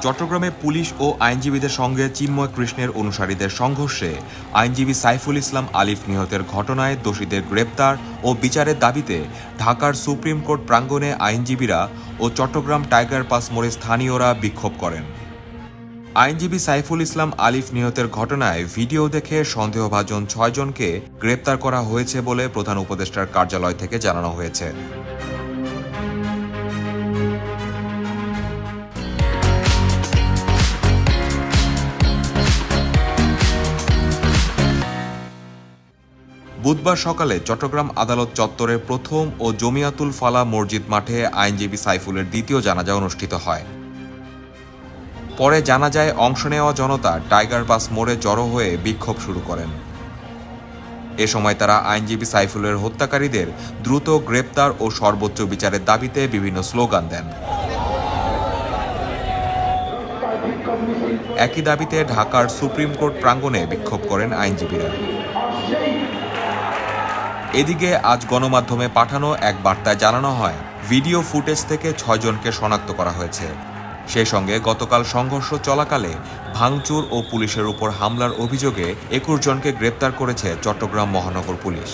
চট্টগ্রামে পুলিশ ও আইনজীবীদের সঙ্গে চিন্ময় কৃষ্ণের অনুসারীদের সংঘর্ষে আইনজীবী সাইফুল ইসলাম আলিফ নিহতের ঘটনায় দোষীদের গ্রেপ্তার ও বিচারের দাবিতে ঢাকার সুপ্রিম কোর্ট প্রাঙ্গণে আইনজীবীরা ও চট্টগ্রাম টাইগার পাস মোড়ে স্থানীয়রা বিক্ষোভ করেন। আইনজীবী সাইফুল ইসলাম আলিফ নিহতের ঘটনায় ভিডিও দেখে সন্দেহভাজন ৬ জনকে গ্রেপ্তার করা হয়েছে বলে প্রধান উপদেষ্টার কার্যালয় থেকে জানানো হয়েছে। বুধবার সকালে চট্টগ্রাম আদালত চত্বরের প্রথম ও জমিয়াতুল ফালা মসজিদ মাঠে আইনজীবী সাইফুলের দ্বিতীয় জানাজা অনুষ্ঠিত হয়। পরে জানাজায় অংশ নেওয়া জনতা টাইগার পাস মোড়ে জড়ো হয়ে বিক্ষোভ শুরু করেন। এ সময় তারা আইনজীবী সাইফুলের হত্যাকারীদের দ্রুত গ্রেপ্তার ও সর্বোচ্চ বিচারের দাবিতে বিভিন্ন স্লোগান দেন। একই দাবিতে ঢাকার সুপ্রিম কোর্ট প্রাঙ্গণে বিক্ষোভ করেন আইনজীবীরা। এদিকে আজ গণমাধ্যমে পাঠানো এক বার্তায় জানানো হয়, ভিডিও ফুটেজ থেকে ৬ জনকে শনাক্ত করা হয়েছে। সেই সঙ্গে গতকাল সংঘর্ষ চলাকালে ভাঙচুর ও পুলিশের উপর হামলার অভিযোগে ২১ জনকে গ্রেপ্তার করেছে চট্টগ্রাম মহানগর পুলিশ।